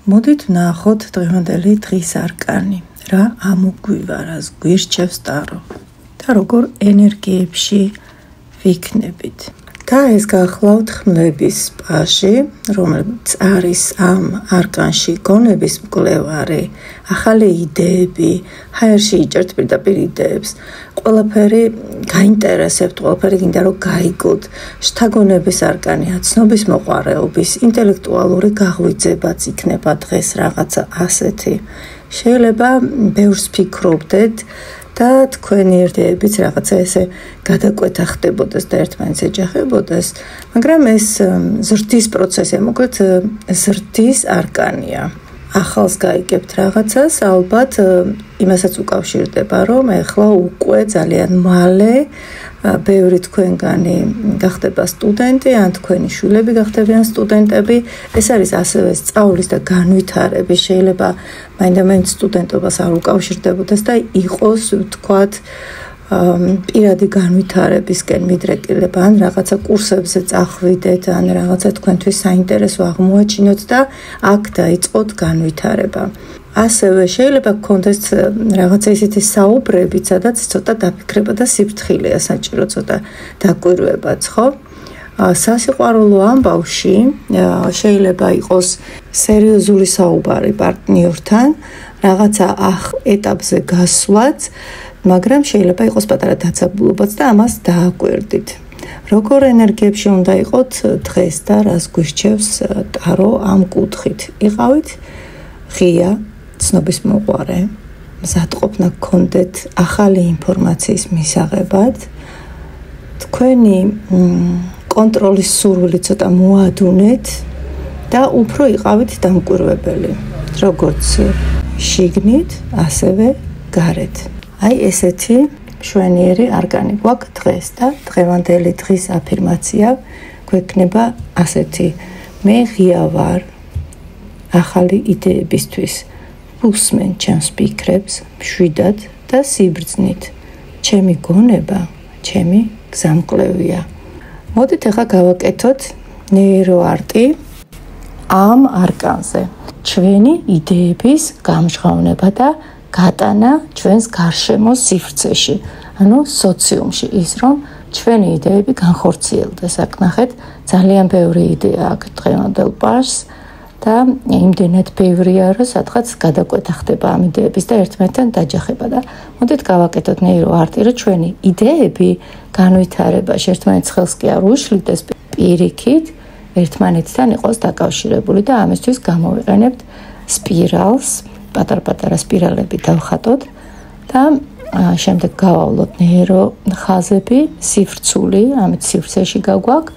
მოდით ვნახოთ დღევანდელი დღის არკანი. რა ამოგვივარას გვირჩევს ტარო და როგორ ენერგიებში ვიქნებით. და ეს გახლავთ ხმლების პაჟი, რომელიც არის ამ არკანში გონების მკვლევარი, ახალი იდეები, ჰაერში იჭერთ პირდაპირ იდეებს, ყველაფერი გაინტერესებთ, ყველაფერი გინდა რომ გაიგოთ, შთაგონების არკანია, ცნობის მოყვარეობის, ინტელექტუალური გაღვიძებაც იქნება დღეს რაღაცა ასეთი. შეიძლება ბევრს ფიქრობდეთ და თქვენი ერთეებიც რაღაცა ესე გადაკვეთა ხდებოდეს და ერთმანეთს ეჯახებოდეს, მაგრამ ეს ზრდის პროცესია, მოკლედ ზრდის არკანია. ახალს გაიგებთ რაღაცას, ალბათ იმასაც უკავშირდება, რომ ეხლა უკვე ძალიან მალე ბევრი თქვენგანი გახდება სტუდენტი, ან თქვენი შვილები გახდებიან სტუდენტები. ეს არის ასევე სწავლის და განვითარების, შეიძლება მაინდა-მაინც სტუდენტობას არ უკავშირდებოდეს და იყოს, ვთქვათ, პირადი განვითარებისკენ მიდრეკილება, ან რაღაცა კურსებზე წახვიდეთ, ან რაღაცა თქვენთვის საინტერესო აღმოაჩინოთ და აქ დაიწყოთ განვითარება. ასევე შეიძლება გქონდეს რაღაცა ისეთი საუბრებიც, სადაც ცოტა დაფიქრება და სიფრთხილეა საჭირო, ცოტა დაკვირვებაც, ხო? სასიყვარულო ამბავში შეიძლება იყოს სერიოზული საუბარი პარტნიორთან, რაღაცა ეტაპზე გასვლაც, მაგრამ შეიძლება იყოს პატარა დაწაბულობაც და ამას დააკვირდით. როგორ ენერგიებში უნდა იყოთ დღეს და რას გვირჩევს ტარო ამ კუთხით? იყავით ღია, ცნობის მოყვარე, მზადყოფნა გქონდეთ ახალი ინფორმაციის მისაღებად, თქვენი კონტროლის სურვილი ცოტა მოადუნეთ და უფრო იყავით დამკვირვებელი, როგორც შიგნით, ასევე გარეთ. აი ესეთი მშვენიერი არკანი გვაქვს დღეს და დღევანდელი დღის აფირმაცია გვექნება ასეთი: მე ღია ვარ ახალი იდეებისთვის, უსმენ ჩემს ფიქრებს მშვიდად და სიბრძნით, ჩემი გონება ჩემი გზამკვლევია. მოდით ახლა გავაკეთოთ ნეიროარტი ამ არკანზე, ჩვენი იდეების გამჟღავნება და გატანა ჩვენს გარშემო სივრცეში, ანუ სოციუმში, ის რომ ჩვენი იდეები განხორციელდეს. აქ ნახეთ, ძალიან ბევრი იდეა აქვს დღევანდელ პაჟს და იმდენად ბევრია, რომ სადღაც გადაკვეთა ხდება ამ იდეების და ერთმანეთთან დაჯახება და მოდით გავაკეთოთ ნეიროარტი, რომ ჩვენი იდეები განვითარებაში ერთმანეთს ხელს კი არ უშლიდეს, პირიქით ერთმანეთთან იყოს დაკავშირებული და ამისთვის გამოვიყენებთ სპირალს. პატარ-პატარა სპირალები დავხატოთ და შემდეგ გავავლოთ ნეირო ხაზები, სივრცული, ამით სივრცეში გაგვაქვს.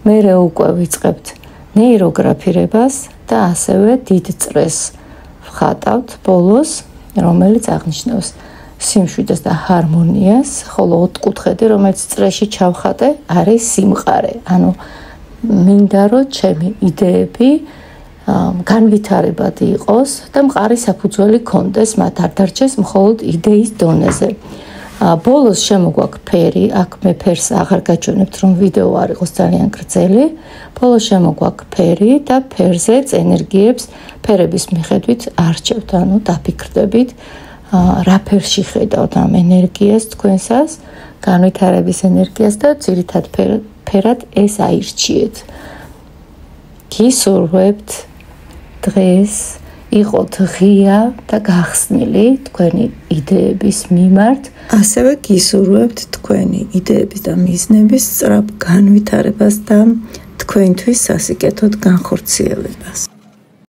მერე უკვე ვიწყებთ ნეიროგრაფირებას და ასევე დიდ წრეს ვხატავთ ბოლოს, რომელიც აღნიშნავს სიმშვიდეს და ჰარმონიას, ხოლო ოთხკუთხედი, რომელიც წრეში ჩავხატე, არის სიმყარე. ანუ მინდა რომ ჩემი იდეები განვითარებადი იყოს და მყარი საფუძველი ქონდეს, მათ არ დარჩეს მხოლოდ იდეის დონეზე. ბოლოს შემოგვაქვს ფერი, აქ მე ფერს აღარ გაჩვენებთ, რომ ვიდეო არ იყოს ძალიან გრძელი. ბოლოს შემოგვაქვს ფერი და ფერზეც ენერგიებს ფერების მიხედვით არჩევთ, ანუ დაფიქრდებით, რა ფერში ხედავთ ამ ენერგიას თქვენსას, განვითარების ენერგიას და ძირითად ფერად ეს აირჩიეთ. გისურვებთ დღეს იყოთ ღია და გახსნილი თქვენი იდეების მიმართ, ასევე გისურვებთ თქვენი იდეების და მიზნების სწრაფ განვითარებას და თქვენთვის სასიკეთოდ განხორციელებას.